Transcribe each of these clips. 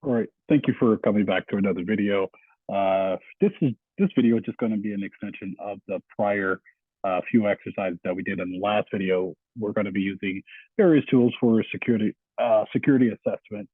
All right, thank you for coming back to another video. This video is just going to be an extension of the prior few exercises that we did in the last video. We're going to be using various tools for security assessment.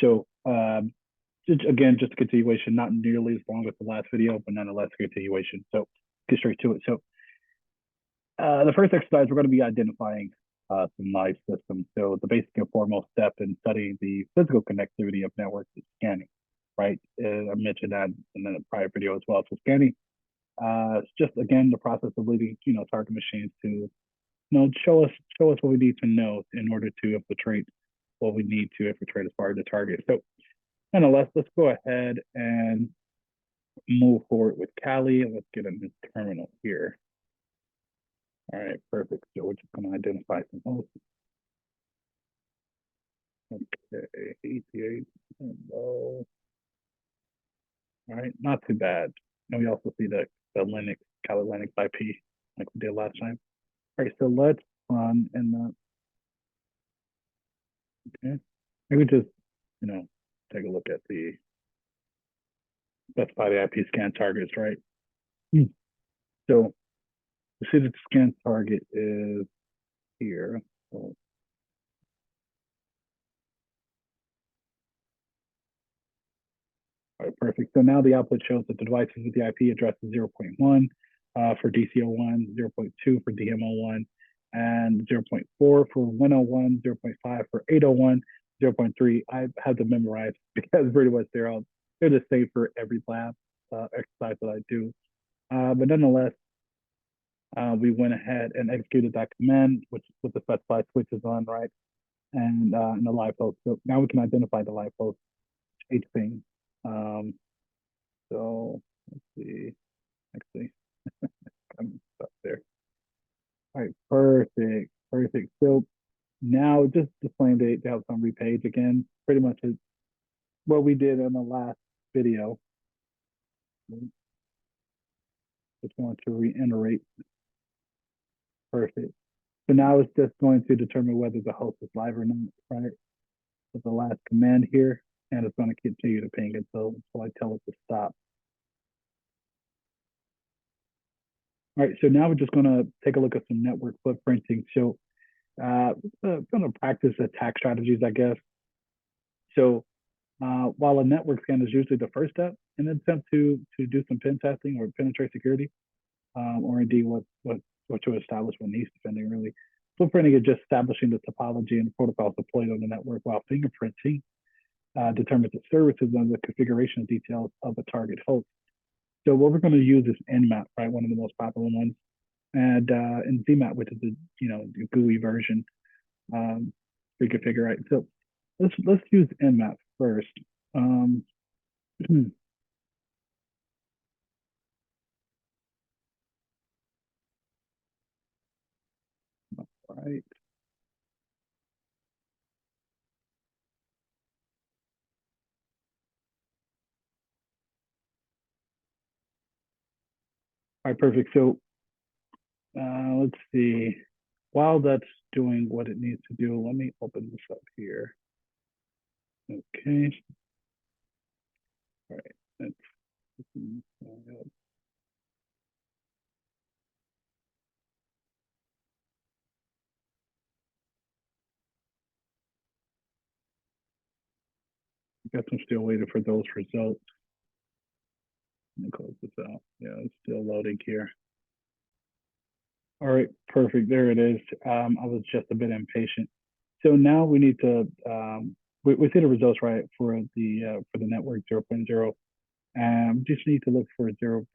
So again, just a continuation, not nearly as long as the last video, but nonetheless a continuation. So get straight to it. So the first exercise, we're going to be identifying some live systems. So the basic and foremost step in studying the physical connectivity of networks is scanning, right? I mentioned that in the prior video as well. So scanning, it's just again the process of leading, target machines to, show us what we need to know in order to infiltrate what we need to infiltrate as far as the target. So, nonetheless, let's go ahead and move forward with Kali, and let's get a new terminal here. All right, perfect. So we're just going to identify some hosts. Okay, ETH, hello. All right, not too bad. And we also see the Linux, Kali Linux IP, like we did last time. All right, so let's run in the, okay. Maybe just, take a look at the, specify the IP scan targets, right? So you see that the scan target is here. So, all right, perfect. So now the output shows that the devices with the IP address is 0.1 for DCO1, 0.2 for DMO1, and 0.4 for 101, 0.5 for 801, 0.3. I had to memorize because pretty much they're the same for every lab exercise that I do. But nonetheless, we went ahead and executed that command, which with the specified switches on, right? And in the live host. So now we can identify the live host H ping. So let's see. Actually, I'm stuck there. All right, perfect, perfect. So now just displaying the outcome repage again, pretty much is what we did in the last video. Just want to reiterate. Perfect. So now it's just going to determine whether the host is live or not, right? With the last command here, and it's going to continue to ping until I tell it to stop. All right, so now we're just going to take a look at some network footprinting. So going to practice attack strategies, I guess. So while a network scan is usually the first step in an attempt to do some pen testing or penetrate security, or indeed what to establish when needs defending, really. Footprinting is just establishing the topology and the protocols deployed on the network, while fingerprinting determines the services and the configuration details of a target host. So what we're going to use is Nmap, right? One of the most popular ones, and Zenmap, which is the the GUI version. We can figure out. So let's use Nmap first. Right. All right, perfect. So let's see. While that's doing what it needs to do, let me open this up here. Okay. All right. Let's I guess I'm still waiting for those results. Let me close this out. Yeah, it's still loading here. All right, perfect. There it is. I was just a bit impatient. So now we need to we see the results right for the network 0.0. Just need to look for 0.1.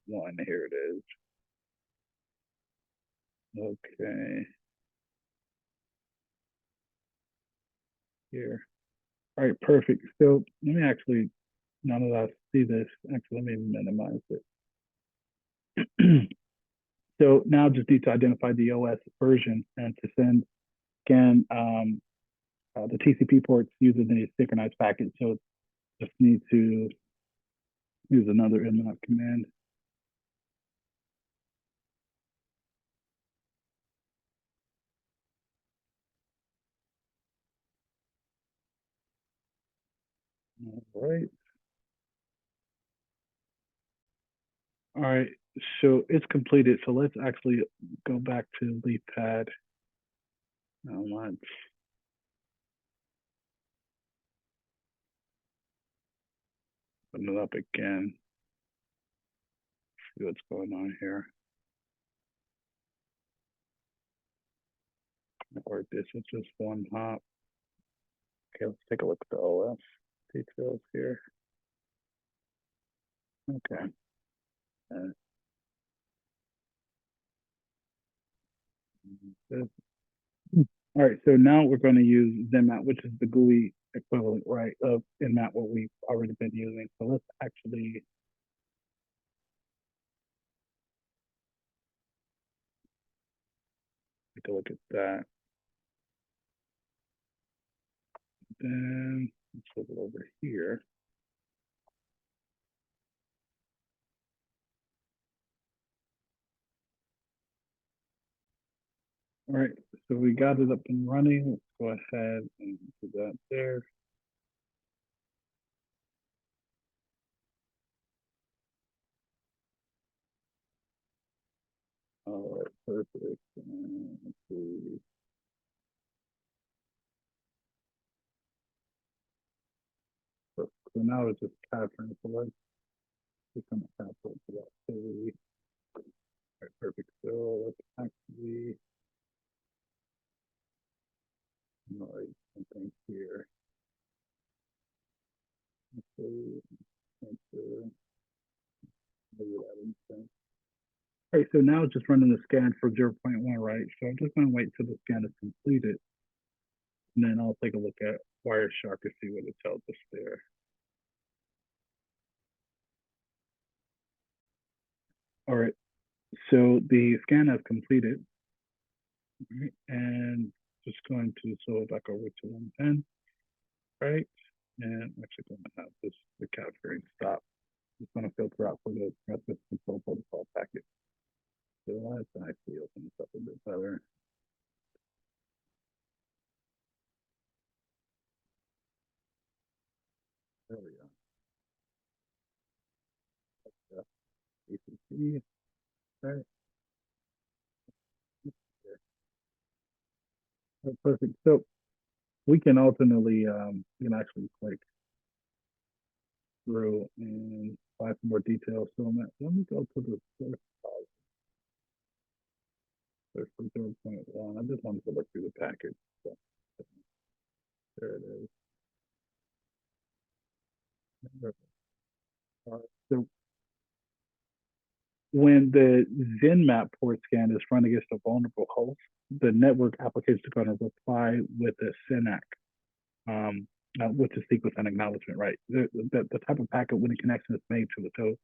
Here it is. Okay. Here. All right, perfect. So let me actually, now that I see this, actually let me minimize it. So now just need to identify the OS version and to send again the TCP ports using the synchronized packet. So just need to use another nmap command. All right. All right. So it's completed. So let's actually go back to LeapPad. Now let's open it up again. See what's going on here. Or this is just one hop. Okay, let's take a look at the OS details here. Okay. All right, so now we're going to use Zenmap, which is the GUI equivalent, right, of Nmap, what we've already been using. So let's actually take a look at that. Then let's flip it over here. All right, so we got it up and running. Let's go ahead and do that there. All right, perfect. And let's see. So now it's just capturing. So let's become a capture for that activity. All right, perfect. So let's actually write something here. So, maybe that instance. All right, so now it's just running the scan for 0.1, right? So I'm just going to wait till the scan is completed, and then I'll take a look at Wireshark to see what it tells us there. All right, so the scan has completed, right? And just going to slow it back over to 110, right? And I'm actually going to have this the capturing stop. Just going to filter out for the transmission control protocol packet. So let's actually open this up a bit better. There we go. ACC, right? Perfect. So we can ultimately, you can actually click through and find some more details. So let me go to the first search for 0.1. I just wanted to look through the package. So there it is. So when the Zenmap port scan is run against a vulnerable host, the network application is going to reply with a SYNAC, which is sequence and acknowledgement, right? The type of packet when a connection is made to it. So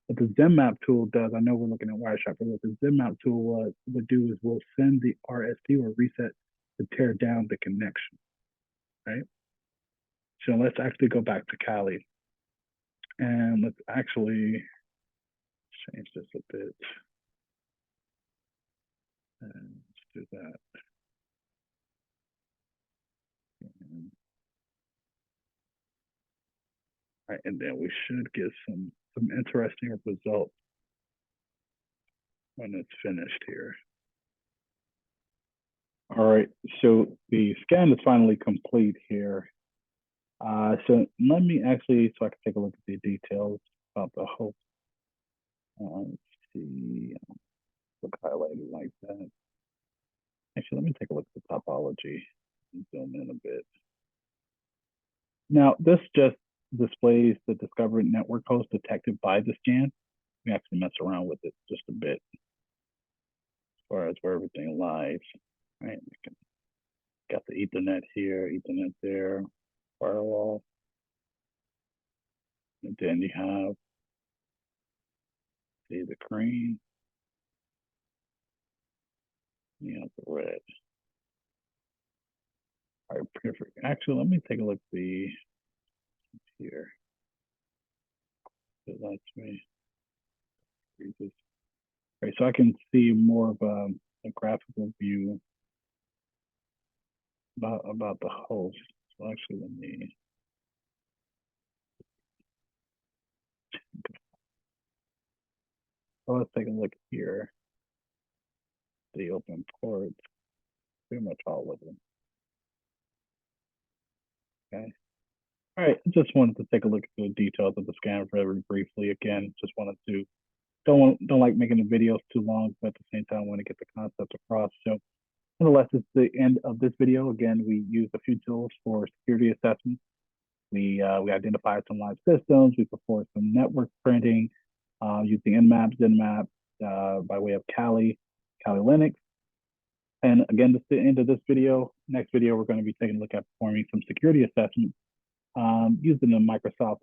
what the Zenmap tool does, I know we're looking at Wireshark, but what the Zenmap tool would do is we'll send the RSD or reset to tear down the connection, right? So let's actually go back to Kali and let's actually change this a bit. And let's do that. And, right, and then we should get some interesting results when it's finished here. All right, so the scan is finally complete here. So let me actually, so I can take a look at the details about the host. Let's see, look highlighted like that. Actually, let me take a look at the topology and zoom in a bit. Now, this just displays the discovered network host detected by the scan. We actually mess around with it just a bit as far as where everything lies. Right, got the Ethernet here, Ethernet there, firewall. And then you have, see the green, you have the red. All right, perfect. Actually, let me take a look at the here. So that's me. All right, so I can see more of a graphical view about the host. So actually, let me So let's take a look here. The open ports, pretty much all of them. Okay. All right, just wanted to take a look at the details of the scan very briefly. Again, just wanted to don't like making the videos too long, but at the same time, I want to get the concept across. So, nonetheless, it's the end of this video. Again, we use a few tools for security assessment. We identified some live systems. We performed some network printing using Nmap, Zenmap by way of Kali Linux. And again, this is the end of this video. Next video, we're going to be taking a look at performing some security assessments using the Microsoft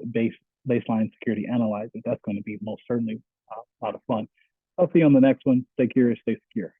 baseline security analyzer. That's going to be most certainly a lot of fun. I'll see you on the next one. Stay curious, stay secure.